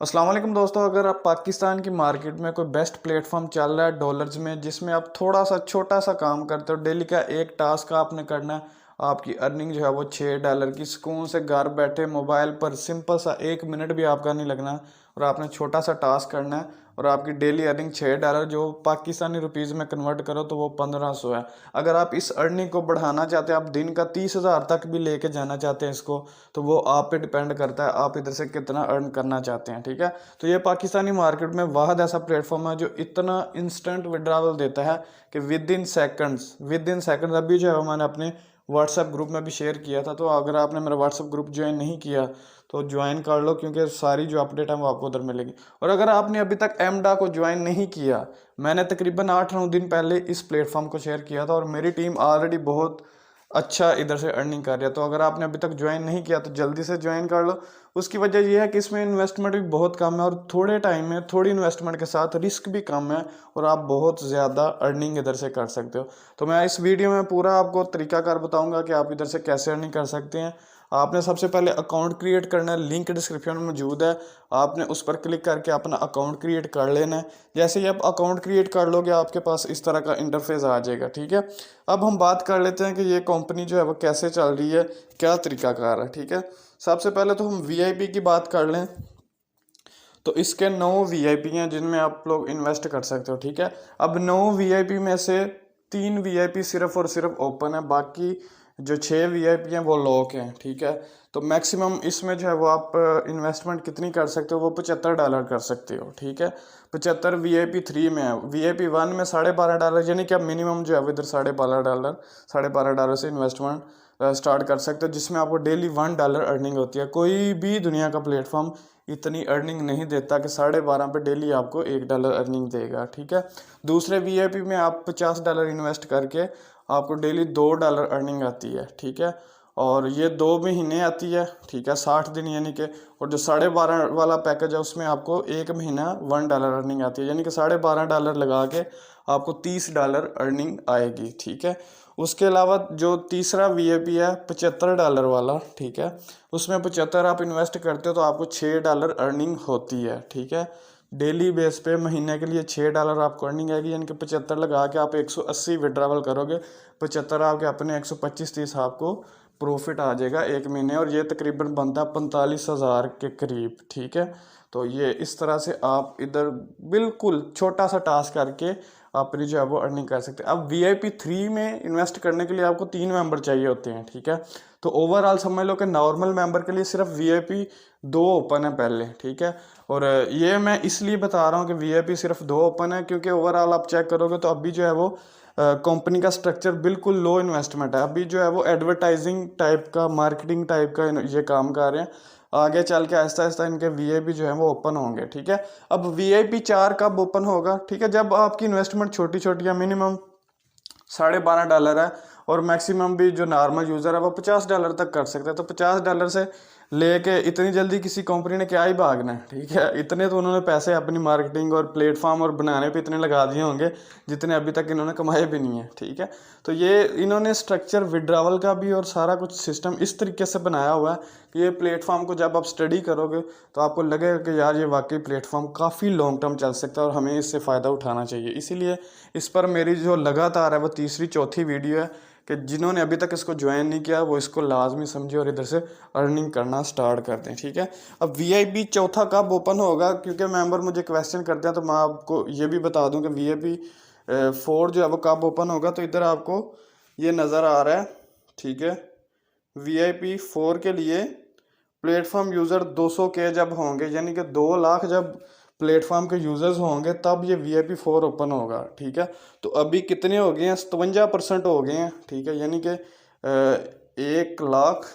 अस्सलाम वालेकुम दोस्तों, अगर आप पाकिस्तान की मार्केट में कोई बेस्ट प्लेटफॉर्म चल रहा है डॉलर्स में, जिसमें आप थोड़ा सा छोटा सा काम करते हो, डेली का एक टास्क आपने करना है, आपकी अर्निंग जो है वो $6 की सुकून से घर बैठे मोबाइल पर सिंपल सा 1 मिनट भी आपका नहीं लगना और आपने छोटा सा टास्क करना है और आपकी डेली अर्निंग $6 जो पाकिस्तानी रुपीज़ में कन्वर्ट करो तो वो 1500 है। अगर आप इस अर्निंग को बढ़ाना चाहते हैं, आप दिन का 30,000 तक भी लेके जाना चाहते हैं इसको, तो वो आप पे डिपेंड करता है आप इधर से कितना अर्न करना चाहते हैं। ठीक है, तो ये पाकिस्तानी मार्केट में वाहद ऐसा प्लेटफॉर्म है जो इतना इंस्टेंट विड्रॉवल देता है कि विद इन सेकंड्स अभी जो है मैंने अपने व्हाट्सएप ग्रुप में भी शेयर किया था। तो अगर आपने मेरा व्हाट्सएप ग्रुप ज्वाइन नहीं किया तो ज्वाइन कर लो, क्योंकि सारी जो अपडेट है वो आपको उधर मिलेगी। और अगर आपने अभी तक एमडा को ज्वाइन नहीं किया, मैंने तकरीबन 8-9 दिन पहले इस प्लेटफॉर्म को शेयर किया था और मेरी टीम ऑलरेडी बहुत अच्छा इधर से अर्निंग कर रही है। तो अगर आपने अभी तक ज्वाइन नहीं किया तो जल्दी से ज्वाइन कर लो। उसकी वजह यह है कि इसमें इन्वेस्टमेंट भी बहुत कम है और थोड़े टाइम में थोड़ी इन्वेस्टमेंट के साथ रिस्क भी कम है और आप बहुत ज़्यादा अर्निंग इधर से कर सकते हो। तो मैं इस वीडियो में पूरा आपको तरीकाकार बताऊंगा कि आप इधर से कैसे अर्निंग कर सकते हैं। आपने सबसे पहले अकाउंट क्रिएट करना है, लिंक डिस्क्रिप्शन में मौजूद है, आपने उस पर क्लिक करके अपना अकाउंट क्रिएट कर लेना है। जैसे ही आप अकाउंट क्रिएट कर लोगे आपके पास इस तरह का इंटरफेस आ जाएगा। ठीक है, अब हम बात कर लेते हैं कि ये कंपनी जो है वो कैसे चल रही है, क्या तरीकाकार है। ठीक है, सबसे पहले तो हम वीआईपी की बात कर लें तो इसके 9 वीआईपी हैं जिनमें आप लोग इन्वेस्ट कर सकते हो। ठीक है, अब 9 वीआईपी में से 3 वीआईपी सिर्फ और सिर्फ ओपन है, बाकी जो 6 वीआईपी हैं वो लॉक हैं। ठीक है, तो मैक्सिमम इसमें जो है वो आप इन्वेस्टमेंट कितनी कर सकते हो, वो $75 कर सकते हो। ठीक है, 75 वीआईपी 3 में है, वीआईपी 1 में $12.5, यानी कि आप मिनिमम जो है वो इधर $12.5 से इन्वेस्टमेंट स्टार्ट कर सकते हो, जिसमें आपको डेली $1 अर्निंग होती है। कोई भी दुनिया का प्लेटफॉर्म इतनी अर्निंग नहीं देता कि 12.5 पे डेली आपको $1 अर्निंग देगा। ठीक है, दूसरे वीआईपी में आप $50 इन्वेस्ट करके आपको डेली $2 अर्निंग आती है। ठीक है, और ये 2 महीने आती है। ठीक है, 60 दिन यानी कि, और जो 12.5 वाला पैकेज है उसमें आपको 1 महीना $1 अर्निंग आती है, यानी कि $12.5 लगा के आपको $30 अर्निंग आएगी। ठीक है, उसके अलावा जो तीसरा वीआईपी है $75 वाला, ठीक है, उसमें 75 आप इन्वेस्ट करते हो तो आपको $6 अर्निंग होती है। ठीक है, डेली बेस पे महीने के लिए $6 आपको अर्निंग आएगी, यानी कि 75 लगा के आप 180 विड्रावल करोगे, 75 आपके अपने 125-30 आपको प्रॉफिट आ जाएगा 1 महीने, और ये तकरीबन बनता है 45,000 के करीब। ठीक है, तो ये इस तरह से आप इधर बिल्कुल छोटा सा टास्क करके अपनी जो है वो अर्निंग कर सकते हैं। अब वीआईपी 3 में इन्वेस्ट करने के लिए आपको 3 मेंबर चाहिए होते हैं। ठीक है, तो ओवरऑल समझ लो कि नॉर्मल मेंबर के लिए सिर्फ वीआईपी 2 ओपन है पहले। ठीक है, और ये मैं इसलिए बता रहा हूँ कि वीआईपी सिर्फ 2 ओपन है क्योंकि ओवरऑल आप चेक करोगे तो अभी जो है वो कंपनी का स्ट्रक्चर बिल्कुल लो इन्वेस्टमेंट है। अभी जो है वो एडवर्टाइजिंग टाइप का, मार्केटिंग टाइप का ये काम कर रहे हैं। आगे चल के आहिस्ता आहिस्ता इनके वीआईपी जो है वो ओपन होंगे। ठीक है, अब वीआईपी 4 कब ओपन होगा? ठीक है, जब आपकी इन्वेस्टमेंट छोटी छोटी या मिनिमम $12.5 है और मैक्सिमम भी जो नॉर्मल यूज़र है वो $50 तक कर सकते हैं। तो $50 से लेके इतनी जल्दी किसी कंपनी ने क्या ही भागना है। ठीक है, इतने तो उन्होंने पैसे अपनी मार्केटिंग और प्लेटफॉर्म और बनाने पे इतने लगा दिए होंगे जितने अभी तक इन्होंने कमाए भी नहीं है। ठीक है, तो ये इन्होंने स्ट्रक्चर विड्रावल का भी और सारा कुछ सिस्टम इस तरीके से बनाया हुआ है कि ये प्लेटफॉर्म को जब आप स्टडी करोगे तो आपको लगेगा कि यार ये वाकई प्लेटफॉर्म काफ़ी लॉन्ग टर्म चल सकता है और हमें इससे फ़ायदा उठाना चाहिए। इसीलिए इस पर मेरी जो लगातार है वो तीसरी चौथी वीडियो है कि जिन्होंने अभी तक इसको ज्वाइन नहीं किया वो इसको लाजमी समझे और इधर से अर्निंग करना स्टार्ट कर दें। ठीक है, अब वीआईपी 4 कब ओपन होगा, क्योंकि मेंबर मुझे क्वेश्चन करते हैं तो मैं आपको ये भी बता दूं कि वीआईपी 4 जो है वो कब ओपन होगा। तो इधर आपको ये नज़र आ रहा है। ठीक है, वीआईपी 4 के लिए प्लेटफॉर्म यूज़र 200 के जब होंगे, यानी कि 2 लाख जब प्लेटफॉर्म के यूज़र्स होंगे तब ये वीआईपी 4 ओपन होगा। ठीक है, तो अभी कितने हो गए हैं? 57% हो गए हैं। ठीक है, यानी कि 1 लाख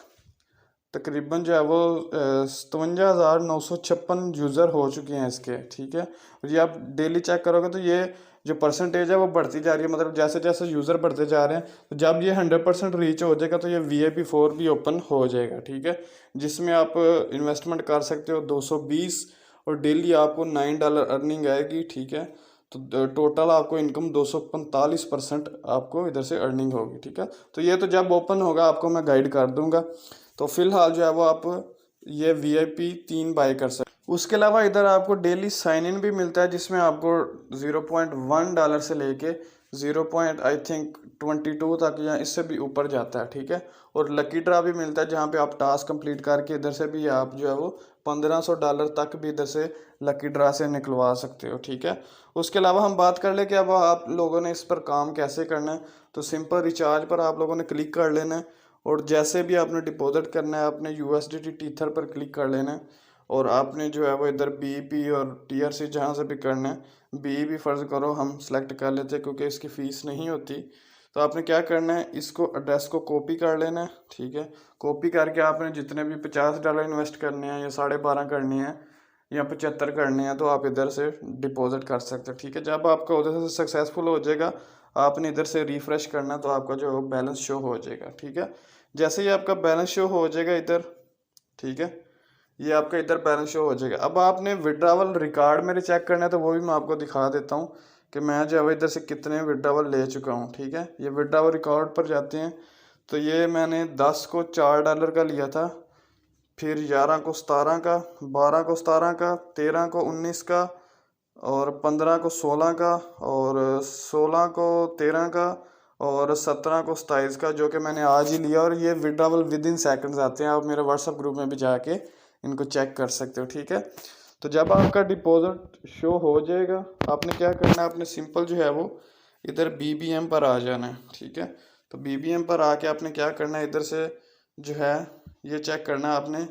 तकरीबन जो है वो 57,956 यूज़र हो चुके हैं इसके। ठीक है, और ये आप डेली चेक करोगे तो ये जो परसेंटेज है वो बढ़ती जा रही है, मतलब जैसे जैसे यूज़र बढ़ते जा रहे हैं तो जब ये 100% रीच हो जाएगा तो ये वीआईपी 4 भी ओपन हो जाएगा। ठीक है, जिसमें आप इन्वेस्टमेंट कर सकते हो 220 और डेली आपको $9 अर्निंग आएगी। ठीक है, तो टोटल आपको इनकम 245% आपको इधर से अर्निंग होगी। ठीक है, तो ये तो जब ओपन होगा आपको मैं गाइड कर दूंगा। तो फिलहाल जो है वो आप ये वीआईपी 3 बाय कर सकते। उसके अलावा इधर आपको डेली साइन इन भी मिलता है, जिसमें आपको $0.1 से लेके 0. आई थिंक 22 तक या इससे भी ऊपर जाता है, ठीक है। और लकी ड्रा भी मिलता है, जहाँ पे आप टास्क कंप्लीट करके इधर से भी आप जो है वो $1500 तक भी इधर से लकी ड्रा से निकलवा सकते हो, ठीक है। उसके अलावा हम बात कर ले कि अब आप लोगों ने इस पर काम कैसे करना है। तो सिंपल रिचार्ज पर आप लोगों ने क्लिक कर लेना है, और जैसे भी आपने डिपॉजिट करना है आपने USDT टीथर पर क्लिक कर लेना है, और आपने जो है वो इधर BEP और TRC जहाँ से भी करना है। BEP फ़र्ज़ करो हम सेलेक्ट कर लेते हैं क्योंकि इसकी फ़ीस नहीं होती। तो आपने क्या करना है, इसको एड्रेस को कॉपी कर लेना है, ठीक है। कॉपी करके आपने जितने भी $50 इन्वेस्ट करने हैं या 12.5 करने हैं या 75 करने हैं, तो आप इधर से डिपॉजिट कर सकते हो, ठीक है। जब आपका उधर से सक्सेसफुल हो जाएगा, आपने इधर से रिफ़्रेश करना, तो आपका जो बैलेंस शो हो जाएगा, ठीक है। जैसे ही आपका बैलेंस शो हो जाएगा इधर, ठीक है, ये आपका इधर बैलेंस शो हो जाएगा। अब आपने विड्रावल रिकॉर्ड मेरे चेक करना है, तो वो भी मैं आपको दिखा देता हूँ कि मैं जो है इधर से कितने विड्रावल ले चुका हूँ, ठीक है। ये विड्रावल रिकॉर्ड पर जाते हैं, तो ये मैंने 10 को $4 का लिया था, फिर 11 को 17 का, 12 को 17 का, 13 को 19 का, और 15 को 16 का, और 16 को 13 का, और 17 को 27 का, जो कि मैंने आज ही लिया। और ये विड्रावल विद इन सेकेंड्स आते हैं, आप मेरे व्हाट्सअप ग्रुप में भी जाके इनको चेक कर सकते हो, ठीक है। तो जब आपका डिपॉजिट शो हो जाएगा, आपने क्या करना है, आपने सिंपल जो है वो इधर BBM पर आ जाना है, ठीक है। तो BBM पर आके आपने क्या करना है, इधर से जो है ये चेक करना है आपने,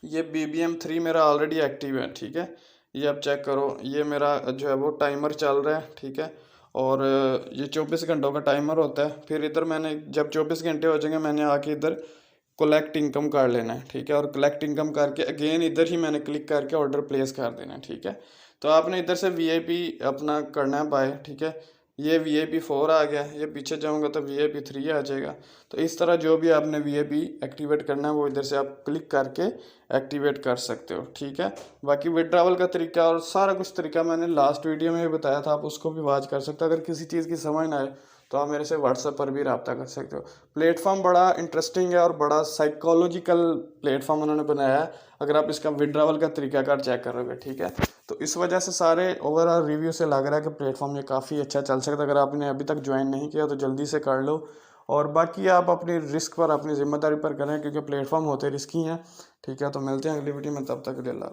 ये BBM 3 मेरा ऑलरेडी एक्टिव है, ठीक है। ये आप चेक करो, ये मेरा जो है वो टाइमर चल रहा है, ठीक है। और ये 24 घंटों का टाइमर होता है। फिर इधर मैंने जब 24 घंटे हो जाएंगे, मैंने आके इधर कलेक्ट इनकम कर लेना है, ठीक है। और कलेक्ट इनकम करके अगेन इधर ही मैंने क्लिक करके ऑर्डर प्लेस कर देना है, ठीक है। तो आपने इधर से VIP अपना करना है बाय, ठीक है। ये VIP 4 आ गया, ये पीछे जाऊंगा तो VIP 3 आ जाएगा। तो इस तरह जो भी आपने VIP एक्टिवेट करना है वो इधर से आप क्लिक करके एक्टिवेट कर सकते हो, ठीक है। बाकी विड्रावल का तरीका और सारा कुछ तरीका मैंने लास्ट वीडियो में भी बताया था, आप उसको भी वॉच कर सकते हो। अगर किसी चीज़ की समझ ना आए तो आप मेरे से व्हाट्सएप पर भी रब्ता कर सकते हो। प्लेटफॉर्म बड़ा इंटरेस्टिंग है और बड़ा साइकोलॉजिकल प्लेटफॉर्म उन्होंने बनाया है, अगर आप इसका विड्रावल का तरीकाकार चेक करोगे, ठीक है। तो इस वजह से सारे ओवरऑल रिव्यू से लग रहा है कि प्लेटफॉर्म ये काफ़ी अच्छा चल सकता है। अगर आपने अभी तक ज्वाइन नहीं किया तो जल्दी से कर लो, और बाकी आप अपनी रिस्क पर अपनी जिम्मेदारी पर करें, क्योंकि प्लेटफॉर्म होते रिस्की हैं, ठीक है। तो मिलते हैं अगली वीडियो में, तब तक के लिए अल्लाह।